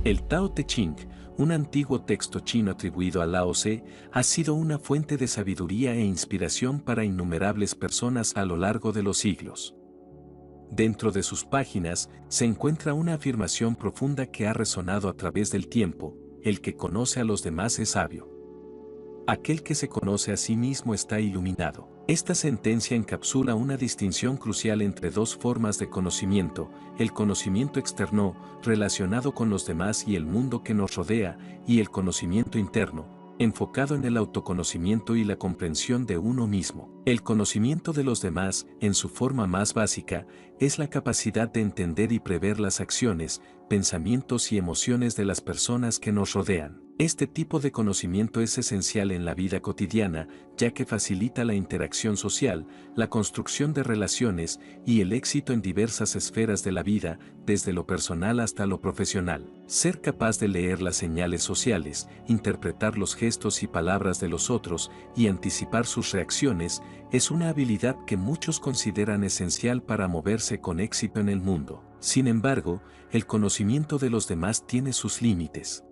El Tao Te Ching, un antiguo texto chino atribuido a Lao Tse, ha sido una fuente de sabiduría e inspiración para innumerables personas a lo largo de los siglos. Dentro de sus páginas se encuentra una afirmación profunda que ha resonado a través del tiempo: el que conoce a los demás es sabio. Aquel que se conoce a sí mismo está iluminado. Esta sentencia encapsula una distinción crucial entre dos formas de conocimiento: el conocimiento externo, relacionado con los demás y el mundo que nos rodea, y el conocimiento interno, enfocado en el autoconocimiento y la comprensión de uno mismo. El conocimiento de los demás, en su forma más básica, es la capacidad de entender y prever las acciones, pensamientos y emociones de las personas que nos rodean. Este tipo de conocimiento es esencial en la vida cotidiana, ya que facilita la interacción social, la construcción de relaciones y el éxito en diversas esferas de la vida, desde lo personal hasta lo profesional. Ser capaz de leer las señales sociales, interpretar los gestos y palabras de los otros y anticipar sus reacciones es una habilidad que muchos consideran esencial para moverse con éxito en el mundo. Sin embargo, el conocimiento de los demás tiene sus límites.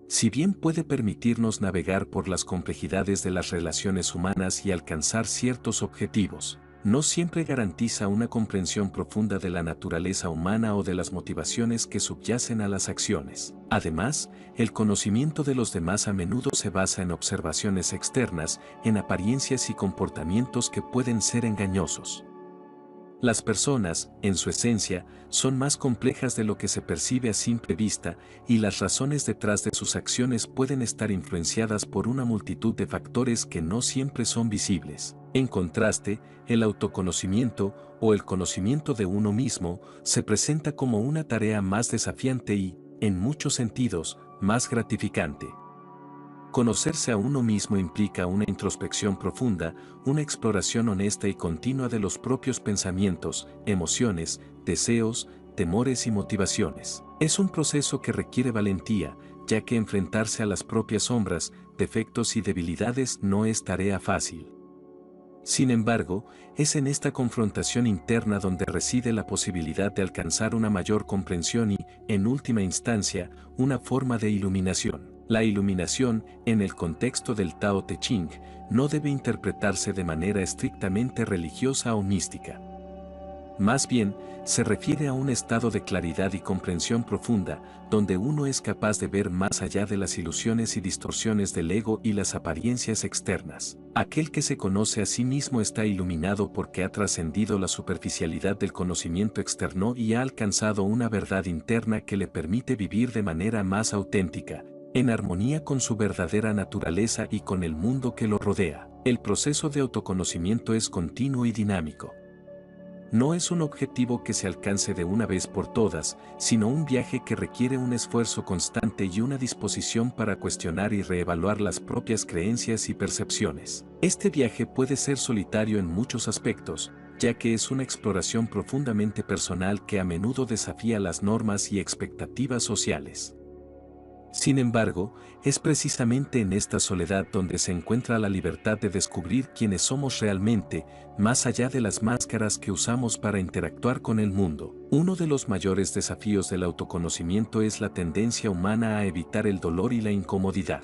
Si bien puede permitirnos navegar por las complejidades de las relaciones humanas y alcanzar ciertos objetivos, no siempre garantiza una comprensión profunda de la naturaleza humana o de las motivaciones que subyacen a las acciones. Además, el conocimiento de los demás a menudo se basa en observaciones externas, en apariencias y comportamientos que pueden ser engañosos. Las personas, en su esencia, son más complejas de lo que se percibe a simple vista, y las razones detrás de sus acciones pueden estar influenciadas por una multitud de factores que no siempre son visibles. En contraste, el autoconocimiento, o el conocimiento de uno mismo, se presenta como una tarea más desafiante y, en muchos sentidos, más gratificante. Conocerse a uno mismo implica una introspección profunda, una exploración honesta y continua de los propios pensamientos, emociones, deseos, temores y motivaciones. Es un proceso que requiere valentía, ya que enfrentarse a las propias sombras, defectos y debilidades no es tarea fácil. Sin embargo, es en esta confrontación interna donde reside la posibilidad de alcanzar una mayor comprensión y, en última instancia, una forma de iluminación. La iluminación, en el contexto del Tao Te Ching, no debe interpretarse de manera estrictamente religiosa o mística. Más bien, se refiere a un estado de claridad y comprensión profunda, donde uno es capaz de ver más allá de las ilusiones y distorsiones del ego y las apariencias externas. Aquel que se conoce a sí mismo está iluminado porque ha trascendido la superficialidad del conocimiento externo y ha alcanzado una verdad interna que le permite vivir de manera más auténtica, en armonía con su verdadera naturaleza y con el mundo que lo rodea. El proceso de autoconocimiento es continuo y dinámico. No es un objetivo que se alcance de una vez por todas, sino un viaje que requiere un esfuerzo constante y una disposición para cuestionar y reevaluar las propias creencias y percepciones. Este viaje puede ser solitario en muchos aspectos, ya que es una exploración profundamente personal que a menudo desafía las normas y expectativas sociales. Sin embargo, es precisamente en esta soledad donde se encuentra la libertad de descubrir quiénes somos realmente, más allá de las máscaras que usamos para interactuar con el mundo. Uno de los mayores desafíos del autoconocimiento es la tendencia humana a evitar el dolor y la incomodidad.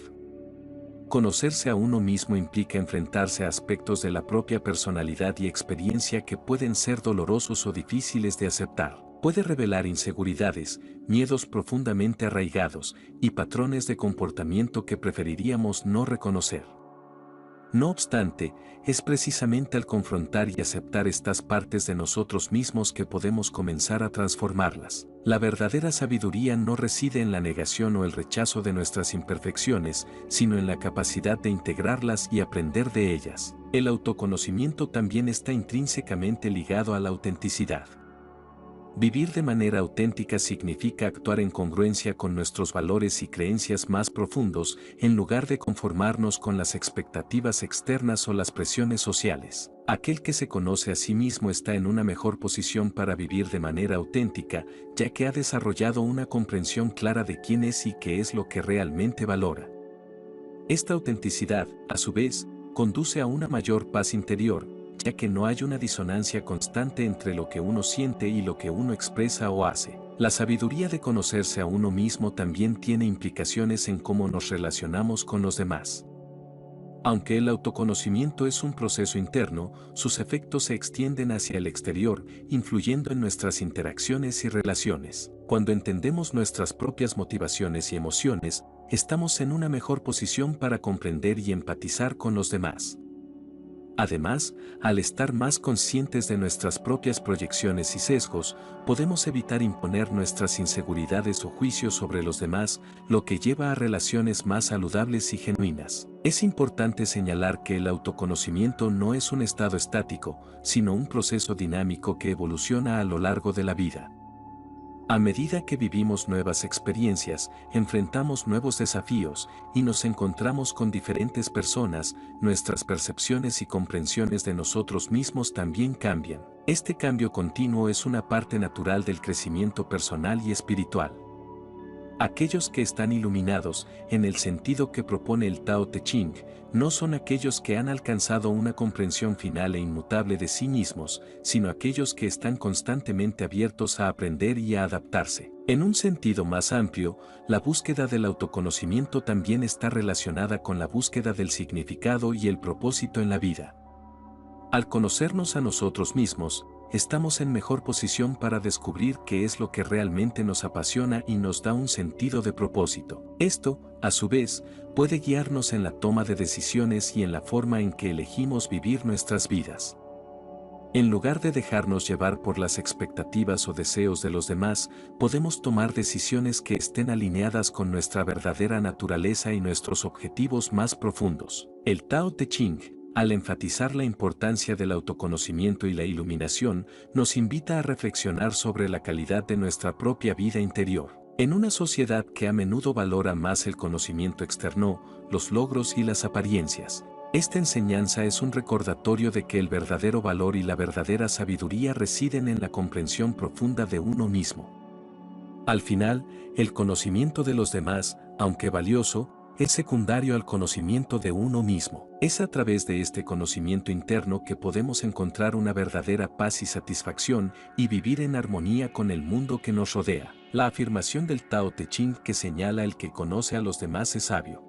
Conocerse a uno mismo implica enfrentarse a aspectos de la propia personalidad y experiencia que pueden ser dolorosos o difíciles de aceptar. Puede revelar inseguridades, miedos profundamente arraigados y patrones de comportamiento que preferiríamos no reconocer. No obstante, es precisamente al confrontar y aceptar estas partes de nosotros mismos que podemos comenzar a transformarlas. La verdadera sabiduría no reside en la negación o el rechazo de nuestras imperfecciones, sino en la capacidad de integrarlas y aprender de ellas. El autoconocimiento también está intrínsecamente ligado a la autenticidad. Vivir de manera auténtica significa actuar en congruencia con nuestros valores y creencias más profundos, en lugar de conformarnos con las expectativas externas o las presiones sociales. Aquel que se conoce a sí mismo está en una mejor posición para vivir de manera auténtica, ya que ha desarrollado una comprensión clara de quién es y qué es lo que realmente valora. Esta autenticidad, a su vez, conduce a una mayor paz interior, ya que no hay una disonancia constante entre lo que uno siente y lo que uno expresa o hace. La sabiduría de conocerse a uno mismo también tiene implicaciones en cómo nos relacionamos con los demás. Aunque el autoconocimiento es un proceso interno, sus efectos se extienden hacia el exterior, influyendo en nuestras interacciones y relaciones. Cuando entendemos nuestras propias motivaciones y emociones, estamos en una mejor posición para comprender y empatizar con los demás. Además, al estar más conscientes de nuestras propias proyecciones y sesgos, podemos evitar imponer nuestras inseguridades o juicios sobre los demás, lo que lleva a relaciones más saludables y genuinas. Es importante señalar que el autoconocimiento no es un estado estático, sino un proceso dinámico que evoluciona a lo largo de la vida. A medida que vivimos nuevas experiencias, enfrentamos nuevos desafíos y nos encontramos con diferentes personas, nuestras percepciones y comprensiones de nosotros mismos también cambian. Este cambio continuo es una parte natural del crecimiento personal y espiritual. Aquellos que están iluminados, en el sentido que propone el Tao Te Ching, no son aquellos que han alcanzado una comprensión final e inmutable de sí mismos, sino aquellos que están constantemente abiertos a aprender y a adaptarse. En un sentido más amplio, la búsqueda del autoconocimiento también está relacionada con la búsqueda del significado y el propósito en la vida. Al conocernos a nosotros mismos, estamos en mejor posición para descubrir qué es lo que realmente nos apasiona y nos da un sentido de propósito. Esto, a su vez, puede guiarnos en la toma de decisiones y en la forma en que elegimos vivir nuestras vidas. En lugar de dejarnos llevar por las expectativas o deseos de los demás, podemos tomar decisiones que estén alineadas con nuestra verdadera naturaleza y nuestros objetivos más profundos. El Tao Te Ching, al enfatizar la importancia del autoconocimiento y la iluminación, nos invita a reflexionar sobre la calidad de nuestra propia vida interior. En una sociedad que a menudo valora más el conocimiento externo, los logros y las apariencias, esta enseñanza es un recordatorio de que el verdadero valor y la verdadera sabiduría residen en la comprensión profunda de uno mismo. Al final, el conocimiento de los demás, aunque valioso, es secundario al conocimiento de uno mismo. Es a través de este conocimiento interno que podemos encontrar una verdadera paz y satisfacción y vivir en armonía con el mundo que nos rodea. La afirmación del Tao Te Ching que señala el que conoce a los demás es sabio.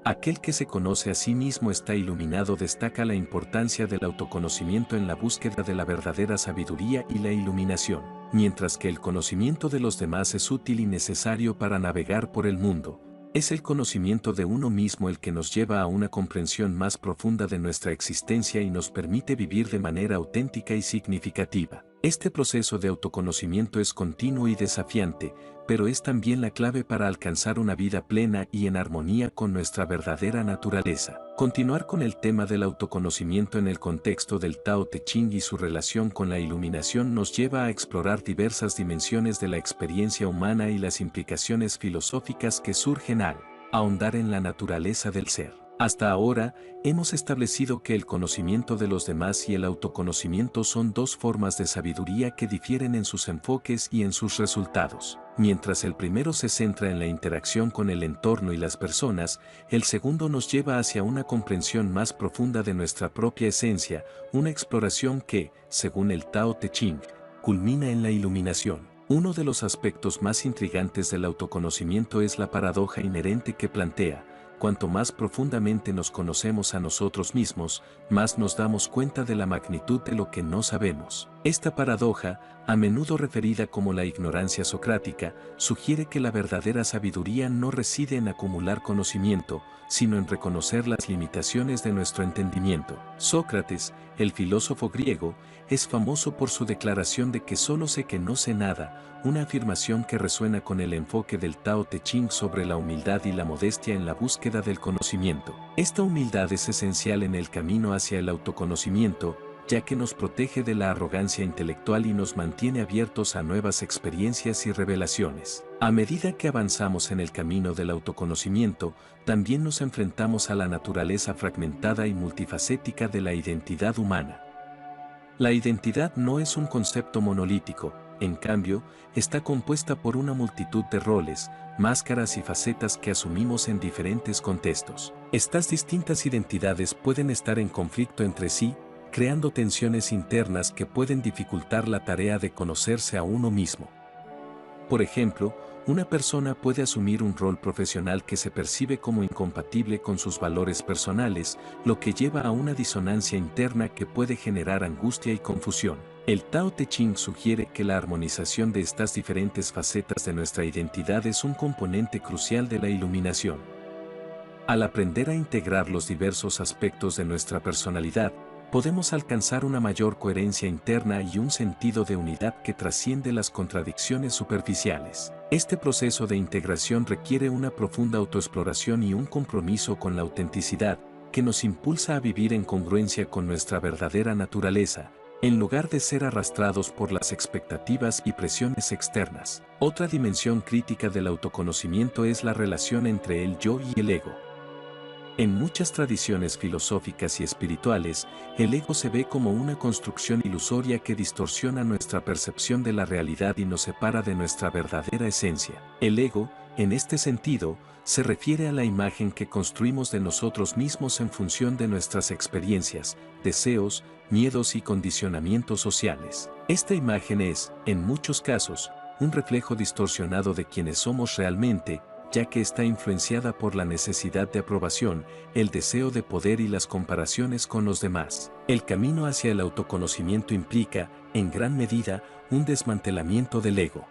Aquel que se conoce a sí mismo está iluminado destaca la importancia del autoconocimiento en la búsqueda de la verdadera sabiduría y la iluminación, mientras que el conocimiento de los demás es útil y necesario para navegar por el mundo. Es el conocimiento de uno mismo el que nos lleva a una comprensión más profunda de nuestra existencia y nos permite vivir de manera auténtica y significativa. Este proceso de autoconocimiento es continuo y desafiante, pero es también la clave para alcanzar una vida plena y en armonía con nuestra verdadera naturaleza. Continuar con el tema del autoconocimiento en el contexto del Tao Te Ching y su relación con la iluminación nos lleva a explorar diversas dimensiones de la experiencia humana y las implicaciones filosóficas que surgen al ahondar en la naturaleza del ser. Hasta ahora, hemos establecido que el conocimiento de los demás y el autoconocimiento son dos formas de sabiduría que difieren en sus enfoques y en sus resultados. Mientras el primero se centra en la interacción con el entorno y las personas, el segundo nos lleva hacia una comprensión más profunda de nuestra propia esencia, una exploración que, según el Tao Te Ching, culmina en la iluminación. Uno de los aspectos más intrigantes del autoconocimiento es la paradoja inherente que plantea: cuanto más profundamente nos conocemos a nosotros mismos, más nos damos cuenta de la magnitud de lo que no sabemos. Esta paradoja, a menudo referida como la ignorancia socrática, sugiere que la verdadera sabiduría no reside en acumular conocimiento, sino en reconocer las limitaciones de nuestro entendimiento. Sócrates, el filósofo griego, es famoso por su declaración de que solo sé que no sé nada, una afirmación que resuena con el enfoque del Tao Te Ching sobre la humildad y la modestia en la búsqueda del conocimiento. Esta humildad es esencial en el camino hacia el autoconocimiento, ya que nos protege de la arrogancia intelectual y nos mantiene abiertos a nuevas experiencias y revelaciones. A medida que avanzamos en el camino del autoconocimiento, también nos enfrentamos a la naturaleza fragmentada y multifacética de la identidad humana. La identidad no es un concepto monolítico, en cambio, está compuesta por una multitud de roles, máscaras y facetas que asumimos en diferentes contextos. Estas distintas identidades pueden estar en conflicto entre sí, creando tensiones internas que pueden dificultar la tarea de conocerse a uno mismo. Por ejemplo, una persona puede asumir un rol profesional que se percibe como incompatible con sus valores personales, lo que lleva a una disonancia interna que puede generar angustia y confusión. El Tao Te Ching sugiere que la armonización de estas diferentes facetas de nuestra identidad es un componente crucial de la iluminación. Al aprender a integrar los diversos aspectos de nuestra personalidad, podemos alcanzar una mayor coherencia interna y un sentido de unidad que trasciende las contradicciones superficiales. Este proceso de integración requiere una profunda autoexploración y un compromiso con la autenticidad, que nos impulsa a vivir en congruencia con nuestra verdadera naturaleza, en lugar de ser arrastrados por las expectativas y presiones externas. Otra dimensión crítica del autoconocimiento es la relación entre el yo y el ego. En muchas tradiciones filosóficas y espirituales, el ego se ve como una construcción ilusoria que distorsiona nuestra percepción de la realidad y nos separa de nuestra verdadera esencia. El ego, en este sentido, se refiere a la imagen que construimos de nosotros mismos en función de nuestras experiencias, deseos, miedos y condicionamientos sociales. Esta imagen es, en muchos casos, un reflejo distorsionado de quienes somos realmente, ya que está influenciada por la necesidad de aprobación, el deseo de poder y las comparaciones con los demás. El camino hacia el autoconocimiento implica, en gran medida, un desmantelamiento del ego.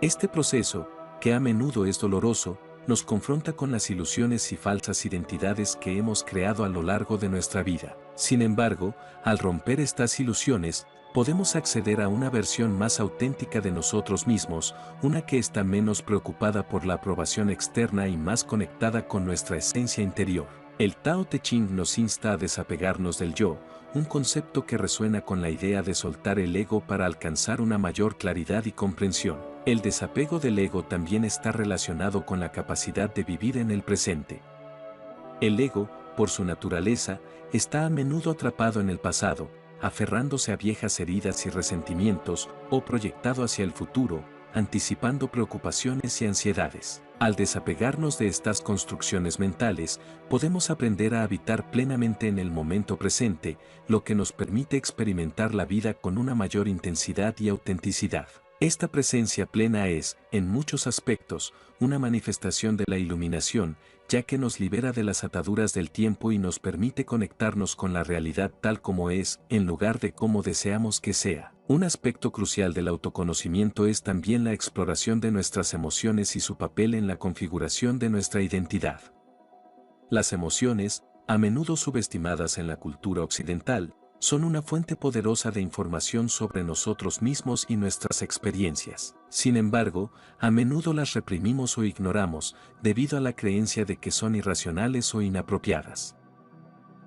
Este proceso, que a menudo es doloroso, nos confronta con las ilusiones y falsas identidades que hemos creado a lo largo de nuestra vida. Sin embargo, al romper estas ilusiones, podemos acceder a una versión más auténtica de nosotros mismos, una que está menos preocupada por la aprobación externa y más conectada con nuestra esencia interior. El Tao Te Ching nos insta a desapegarnos del yo, un concepto que resuena con la idea de soltar el ego para alcanzar una mayor claridad y comprensión. El desapego del ego también está relacionado con la capacidad de vivir en el presente. El ego, por su naturaleza, está a menudo atrapado en el pasado, aferrándose a viejas heridas y resentimientos, o proyectado hacia el futuro, anticipando preocupaciones y ansiedades. Al desapegarnos de estas construcciones mentales, podemos aprender a habitar plenamente en el momento presente, lo que nos permite experimentar la vida con una mayor intensidad y autenticidad. Esta presencia plena es, en muchos aspectos, una manifestación de la iluminación, ya que nos libera de las ataduras del tiempo y nos permite conectarnos con la realidad tal como es, en lugar de como deseamos que sea. Un aspecto crucial del autoconocimiento es también la exploración de nuestras emociones y su papel en la configuración de nuestra identidad. Las emociones, a menudo subestimadas en la cultura occidental, son una fuente poderosa de información sobre nosotros mismos y nuestras experiencias. Sin embargo, a menudo las reprimimos o ignoramos, debido a la creencia de que son irracionales o inapropiadas.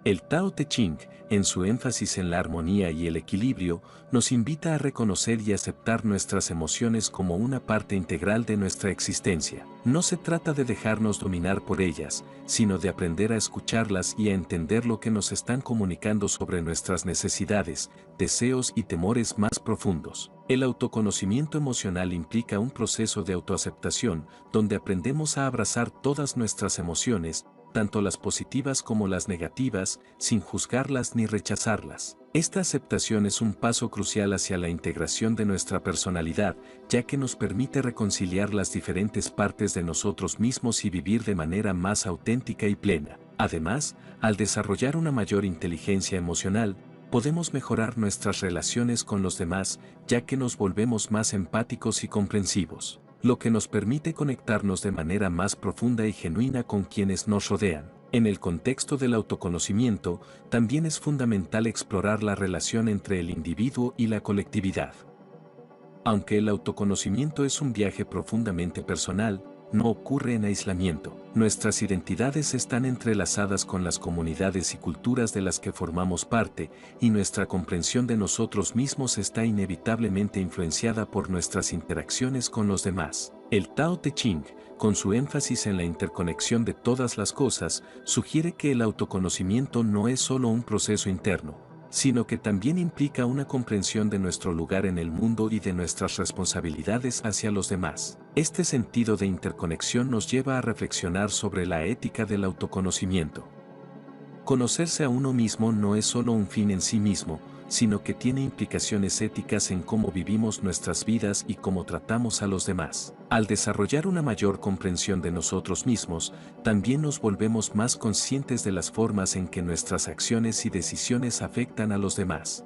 El Tao Te Ching, en su énfasis en la armonía y el equilibrio, nos invita a reconocer y aceptar nuestras emociones como una parte integral de nuestra existencia. No se trata de dejarnos dominar por ellas, sino de aprender a escucharlas y a entender lo que nos están comunicando sobre nuestras necesidades, deseos y temores más profundos. El autoconocimiento emocional implica un proceso de autoaceptación, donde aprendemos a abrazar todas nuestras emociones, tanto las positivas como las negativas, sin juzgarlas ni rechazarlas. Esta aceptación es un paso crucial hacia la integración de nuestra personalidad, ya que nos permite reconciliar las diferentes partes de nosotros mismos y vivir de manera más auténtica y plena. Además, al desarrollar una mayor inteligencia emocional, podemos mejorar nuestras relaciones con los demás, ya que nos volvemos más empáticos y comprensivos, lo que nos permite conectarnos de manera más profunda y genuina con quienes nos rodean. En el contexto del autoconocimiento, también es fundamental explorar la relación entre el individuo y la colectividad. Aunque el autoconocimiento es un viaje profundamente personal, no ocurre en aislamiento. Nuestras identidades están entrelazadas con las comunidades y culturas de las que formamos parte, y nuestra comprensión de nosotros mismos está inevitablemente influenciada por nuestras interacciones con los demás. El Tao Te Ching, con su énfasis en la interconexión de todas las cosas, sugiere que el autoconocimiento no es solo un proceso interno, sino que también implica una comprensión de nuestro lugar en el mundo y de nuestras responsabilidades hacia los demás. Este sentido de interconexión nos lleva a reflexionar sobre la ética del autoconocimiento. Conocerse a uno mismo no es solo un fin en sí mismo, sino que tiene implicaciones éticas en cómo vivimos nuestras vidas y cómo tratamos a los demás. Al desarrollar una mayor comprensión de nosotros mismos, también nos volvemos más conscientes de las formas en que nuestras acciones y decisiones afectan a los demás.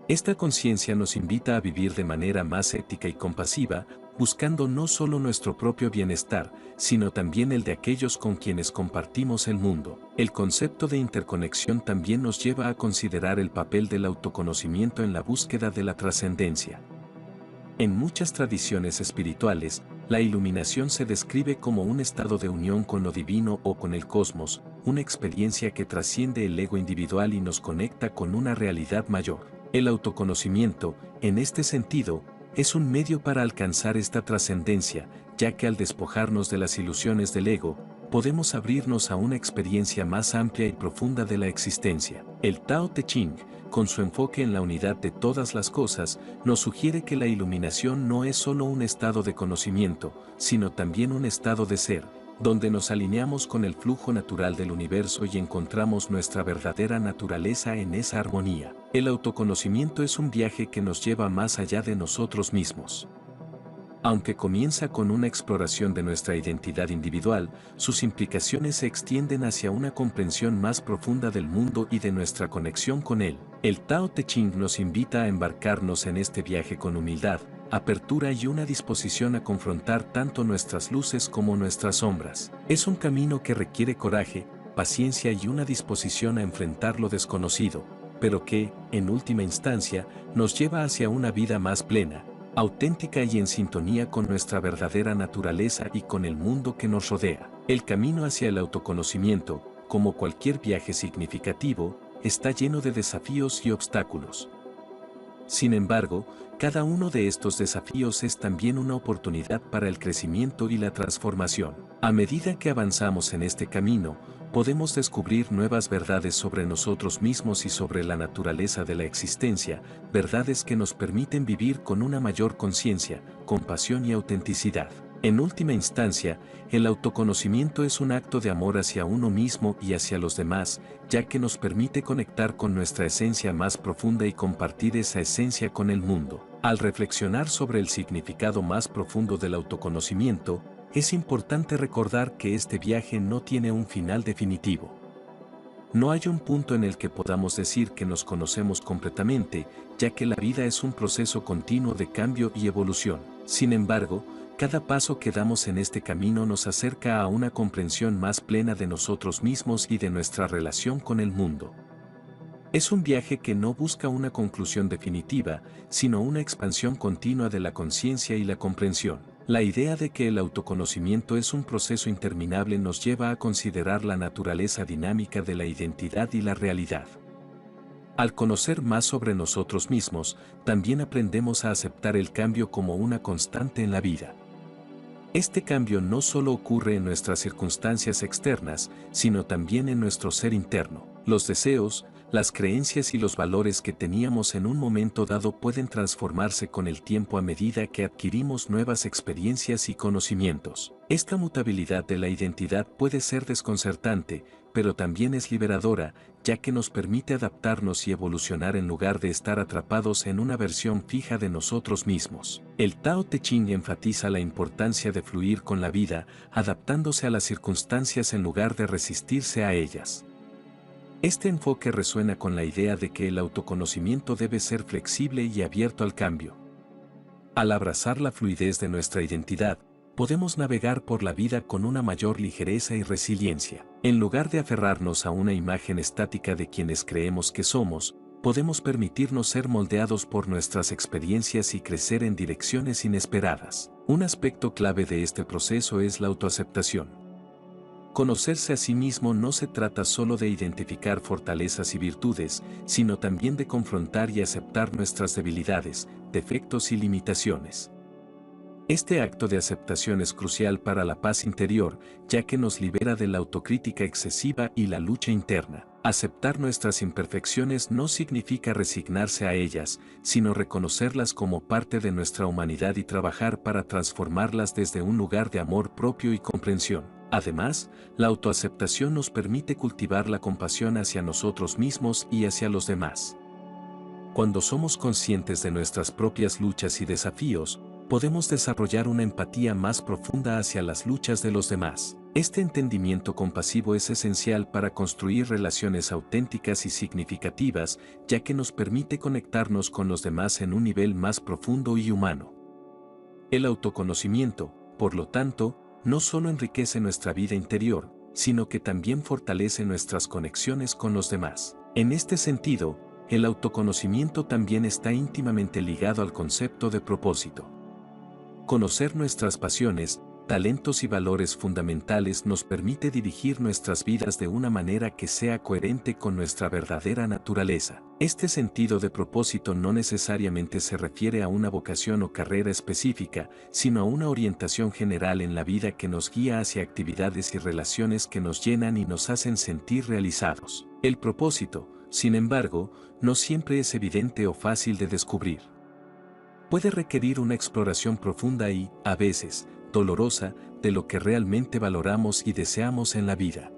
Esta conciencia nos invita a vivir de manera más ética y compasiva, buscando no solo nuestro propio bienestar, sino también el de aquellos con quienes compartimos el mundo. El concepto de interconexión también nos lleva a considerar el papel del autoconocimiento en la búsqueda de la trascendencia. En muchas tradiciones espirituales, la iluminación se describe como un estado de unión con lo divino o con el cosmos, una experiencia que trasciende el ego individual y nos conecta con una realidad mayor. El autoconocimiento, en este sentido, es un medio para alcanzar esta trascendencia, ya que al despojarnos de las ilusiones del ego, podemos abrirnos a una experiencia más amplia y profunda de la existencia. El Tao Te Ching, con su enfoque en la unidad de todas las cosas, nos sugiere que la iluminación no es solo un estado de conocimiento, sino también un estado de ser, donde nos alineamos con el flujo natural del universo y encontramos nuestra verdadera naturaleza en esa armonía. El autoconocimiento es un viaje que nos lleva más allá de nosotros mismos. Aunque comienza con una exploración de nuestra identidad individual, sus implicaciones se extienden hacia una comprensión más profunda del mundo y de nuestra conexión con él. El Tao Te Ching nos invita a embarcarnos en este viaje con humildad, apertura y una disposición a confrontar tanto nuestras luces como nuestras sombras. Es un camino que requiere coraje, paciencia y una disposición a enfrentar lo desconocido, pero que, en última instancia, nos lleva hacia una vida más plena, auténtica y en sintonía con nuestra verdadera naturaleza y con el mundo que nos rodea. El camino hacia el autoconocimiento, como cualquier viaje significativo, está lleno de desafíos y obstáculos. Sin embargo, cada uno de estos desafíos es también una oportunidad para el crecimiento y la transformación. A medida que avanzamos en este camino, podemos descubrir nuevas verdades sobre nosotros mismos y sobre la naturaleza de la existencia, verdades que nos permiten vivir con una mayor conciencia, compasión y autenticidad. En última instancia, el autoconocimiento es un acto de amor hacia uno mismo y hacia los demás, ya que nos permite conectar con nuestra esencia más profunda y compartir esa esencia con el mundo. Al reflexionar sobre el significado más profundo del autoconocimiento, es importante recordar que este viaje no tiene un final definitivo. No hay un punto en el que podamos decir que nos conocemos completamente, ya que la vida es un proceso continuo de cambio y evolución. Sin embargo, cada paso que damos en este camino nos acerca a una comprensión más plena de nosotros mismos y de nuestra relación con el mundo. Es un viaje que no busca una conclusión definitiva, sino una expansión continua de la conciencia y la comprensión. La idea de que el autoconocimiento es un proceso interminable nos lleva a considerar la naturaleza dinámica de la identidad y la realidad. Al conocer más sobre nosotros mismos, también aprendemos a aceptar el cambio como una constante en la vida. Este cambio no solo ocurre en nuestras circunstancias externas, sino también en nuestro ser interno. Los deseos, las creencias y los valores que teníamos en un momento dado pueden transformarse con el tiempo a medida que adquirimos nuevas experiencias y conocimientos. Esta mutabilidad de la identidad puede ser desconcertante, pero también es liberadora, ya que nos permite adaptarnos y evolucionar en lugar de estar atrapados en una versión fija de nosotros mismos. El Tao Te Ching enfatiza la importancia de fluir con la vida, adaptándose a las circunstancias en lugar de resistirse a ellas. Este enfoque resuena con la idea de que el autoconocimiento debe ser flexible y abierto al cambio. Al abrazar la fluidez de nuestra identidad, podemos navegar por la vida con una mayor ligereza y resiliencia. En lugar de aferrarnos a una imagen estática de quienes creemos que somos, podemos permitirnos ser moldeados por nuestras experiencias y crecer en direcciones inesperadas. Un aspecto clave de este proceso es la autoaceptación. Conocerse a sí mismo no se trata solo de identificar fortalezas y virtudes, sino también de confrontar y aceptar nuestras debilidades, defectos y limitaciones. Este acto de aceptación es crucial para la paz interior, ya que nos libera de la autocrítica excesiva y la lucha interna. Aceptar nuestras imperfecciones no significa resignarse a ellas, sino reconocerlas como parte de nuestra humanidad y trabajar para transformarlas desde un lugar de amor propio y comprensión. Además, la autoaceptación nos permite cultivar la compasión hacia nosotros mismos y hacia los demás. Cuando somos conscientes de nuestras propias luchas y desafíos, podemos desarrollar una empatía más profunda hacia las luchas de los demás. Este entendimiento compasivo es esencial para construir relaciones auténticas y significativas, ya que nos permite conectarnos con los demás en un nivel más profundo y humano. El autoconocimiento, por lo tanto, no solo enriquece nuestra vida interior, sino que también fortalece nuestras conexiones con los demás. En este sentido, el autoconocimiento también está íntimamente ligado al concepto de propósito. Conocer nuestras pasiones, talentos y valores fundamentales nos permite dirigir nuestras vidas de una manera que sea coherente con nuestra verdadera naturaleza. Este sentido de propósito no necesariamente se refiere a una vocación o carrera específica, sino a una orientación general en la vida que nos guía hacia actividades y relaciones que nos llenan y nos hacen sentir realizados. El propósito, sin embargo, no siempre es evidente o fácil de descubrir. Puede requerir una exploración profunda y, a veces, dolorosa, de lo que realmente valoramos y deseamos en la vida.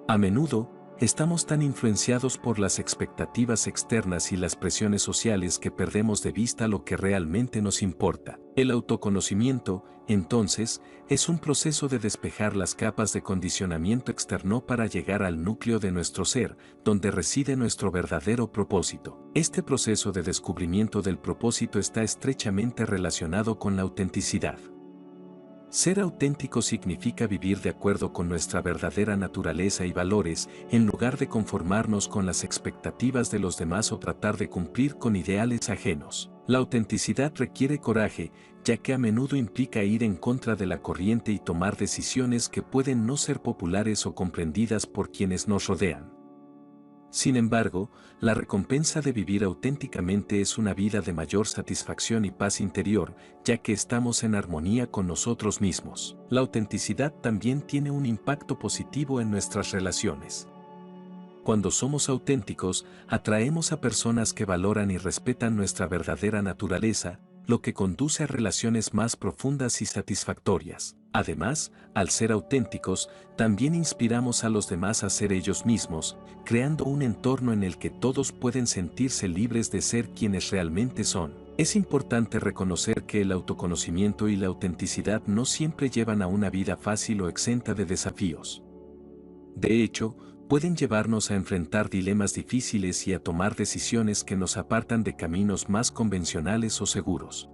A menudo, estamos tan influenciados por las expectativas externas y las presiones sociales que perdemos de vista lo que realmente nos importa. El autoconocimiento, entonces, es un proceso de despejar las capas de condicionamiento externo para llegar al núcleo de nuestro ser, donde reside nuestro verdadero propósito. Este proceso de descubrimiento del propósito está estrechamente relacionado con la autenticidad. Ser auténtico significa vivir de acuerdo con nuestra verdadera naturaleza y valores, en lugar de conformarnos con las expectativas de los demás o tratar de cumplir con ideales ajenos. La autenticidad requiere coraje, ya que a menudo implica ir en contra de la corriente y tomar decisiones que pueden no ser populares o comprendidas por quienes nos rodean. Sin embargo, la recompensa de vivir auténticamente es una vida de mayor satisfacción y paz interior, ya que estamos en armonía con nosotros mismos. La autenticidad también tiene un impacto positivo en nuestras relaciones. Cuando somos auténticos, atraemos a personas que valoran y respetan nuestra verdadera naturaleza, lo que conduce a relaciones más profundas y satisfactorias. Además, al ser auténticos, también inspiramos a los demás a ser ellos mismos, creando un entorno en el que todos pueden sentirse libres de ser quienes realmente son. Es importante reconocer que el autoconocimiento y la autenticidad no siempre llevan a una vida fácil o exenta de desafíos. De hecho, pueden llevarnos a enfrentar dilemas difíciles y a tomar decisiones que nos apartan de caminos más convencionales o seguros.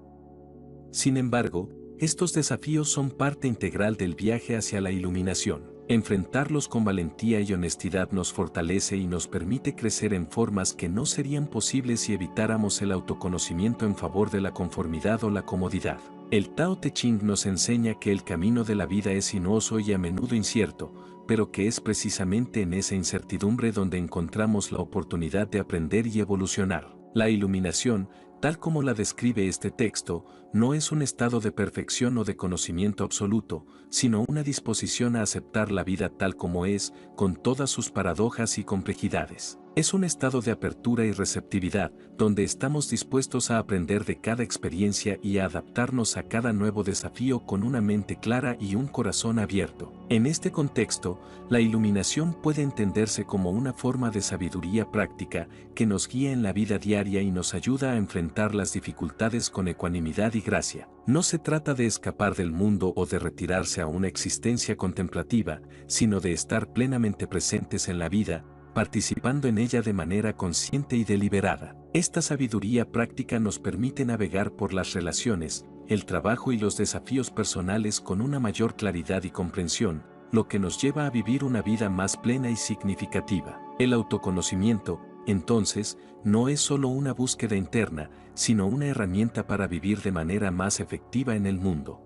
Sin embargo, estos desafíos son parte integral del viaje hacia la iluminación. Enfrentarlos con valentía y honestidad nos fortalece y nos permite crecer en formas que no serían posibles si evitáramos el autoconocimiento en favor de la conformidad o la comodidad. El Tao Te Ching nos enseña que el camino de la vida es sinuoso y a menudo incierto, pero que es precisamente en esa incertidumbre donde encontramos la oportunidad de aprender y evolucionar. La iluminación, tal como la describe este texto, no es un estado de perfección o de conocimiento absoluto, sino una disposición a aceptar la vida tal como es, con todas sus paradojas y complejidades. Es un estado de apertura y receptividad, donde estamos dispuestos a aprender de cada experiencia y a adaptarnos a cada nuevo desafío con una mente clara y un corazón abierto. En este contexto, la iluminación puede entenderse como una forma de sabiduría práctica que nos guía en la vida diaria y nos ayuda a enfrentar las dificultades con ecuanimidad y gracia. No se trata de escapar del mundo o de retirarse a una existencia contemplativa, sino de estar plenamente presentes en la vida, participando en ella de manera consciente y deliberada. Esta sabiduría práctica nos permite navegar por las relaciones, el trabajo y los desafíos personales con una mayor claridad y comprensión, lo que nos lleva a vivir una vida más plena y significativa. El autoconocimiento, entonces, no es solo una búsqueda interna, sino una herramienta para vivir de manera más efectiva en el mundo.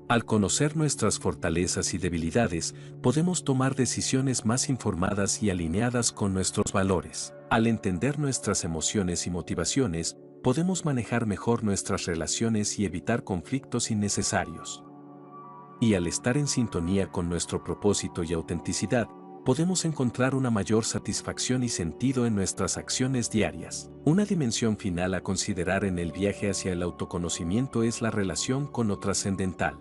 Al conocer nuestras fortalezas y debilidades, podemos tomar decisiones más informadas y alineadas con nuestros valores. Al entender nuestras emociones y motivaciones, podemos manejar mejor nuestras relaciones y evitar conflictos innecesarios. Y al estar en sintonía con nuestro propósito y autenticidad, podemos encontrar una mayor satisfacción y sentido en nuestras acciones diarias. Una dimensión final a considerar en el viaje hacia el autoconocimiento es la relación con lo trascendental.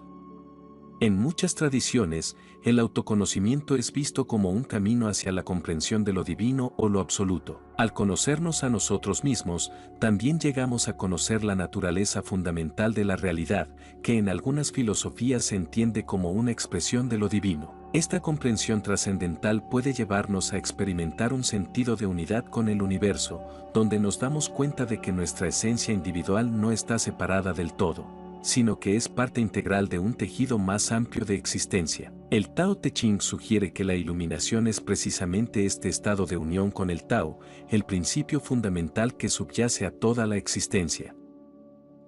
En muchas tradiciones, el autoconocimiento es visto como un camino hacia la comprensión de lo divino o lo absoluto. Al conocernos a nosotros mismos, también llegamos a conocer la naturaleza fundamental de la realidad, que en algunas filosofías se entiende como una expresión de lo divino. Esta comprensión trascendental puede llevarnos a experimentar un sentido de unidad con el universo, donde nos damos cuenta de que nuestra esencia individual no está separada del todo, sino que es parte integral de un tejido más amplio de existencia. El Tao Te Ching sugiere que la iluminación es precisamente este estado de unión con el Tao, el principio fundamental que subyace a toda la existencia.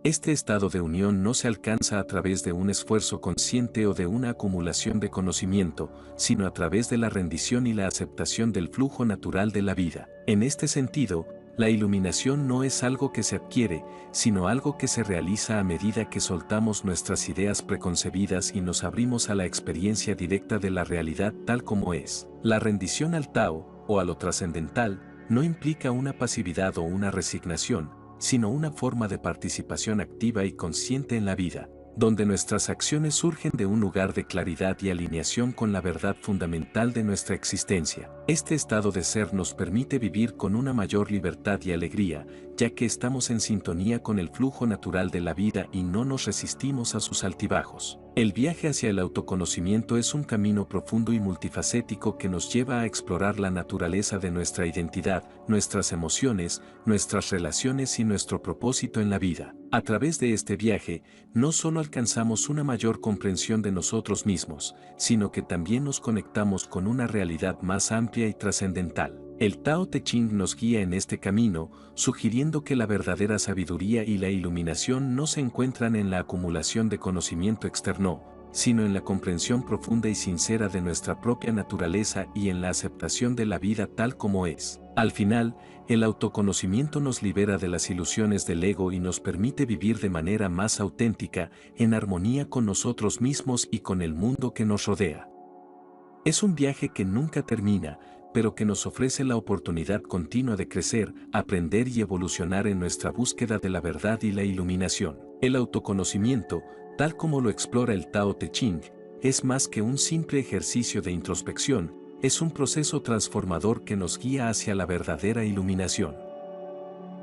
Este estado de unión no se alcanza a través de un esfuerzo consciente o de una acumulación de conocimiento, sino a través de la rendición y la aceptación del flujo natural de la vida. En este sentido, la iluminación no es algo que se adquiere, sino algo que se realiza a medida que soltamos nuestras ideas preconcebidas y nos abrimos a la experiencia directa de la realidad tal como es. La rendición al Tao, o a lo trascendental, no implica una pasividad o una resignación, sino una forma de participación activa y consciente en la vida, donde nuestras acciones surgen de un lugar de claridad y alineación con la verdad fundamental de nuestra existencia. Este estado de ser nos permite vivir con una mayor libertad y alegría, ya que estamos en sintonía con el flujo natural de la vida y no nos resistimos a sus altibajos. El viaje hacia el autoconocimiento es un camino profundo y multifacético que nos lleva a explorar la naturaleza de nuestra identidad, nuestras emociones, nuestras relaciones y nuestro propósito en la vida. A través de este viaje, no solo alcanzamos una mayor comprensión de nosotros mismos, sino que también nos conectamos con una realidad más amplia y trascendental. El Tao Te Ching nos guía en este camino, sugiriendo que la verdadera sabiduría y la iluminación no se encuentran en la acumulación de conocimiento externo, sino en la comprensión profunda y sincera de nuestra propia naturaleza y en la aceptación de la vida tal como es. Al final, el autoconocimiento nos libera de las ilusiones del ego y nos permite vivir de manera más auténtica, en armonía con nosotros mismos y con el mundo que nos rodea. Es un viaje que nunca termina, pero que nos ofrece la oportunidad continua de crecer, aprender y evolucionar en nuestra búsqueda de la verdad y la iluminación. El autoconocimiento, tal como lo explora el Tao Te Ching, es más que un simple ejercicio de introspección, es un proceso transformador que nos guía hacia la verdadera iluminación.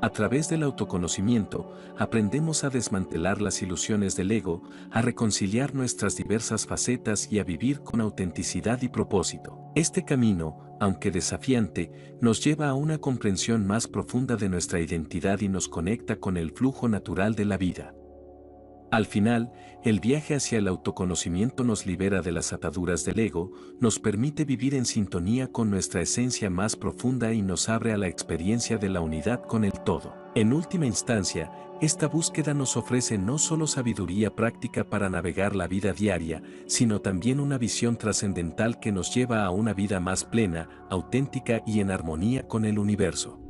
A través del autoconocimiento, aprendemos a desmantelar las ilusiones del ego, a reconciliar nuestras diversas facetas y a vivir con autenticidad y propósito. Este camino, aunque desafiante, nos lleva a una comprensión más profunda de nuestra identidad y nos conecta con el flujo natural de la vida. Al final, el viaje hacia el autoconocimiento nos libera de las ataduras del ego, nos permite vivir en sintonía con nuestra esencia más profunda y nos abre a la experiencia de la unidad con el todo. En última instancia, esta búsqueda nos ofrece no solo sabiduría práctica para navegar la vida diaria, sino también una visión trascendental que nos lleva a una vida más plena, auténtica y en armonía con el universo.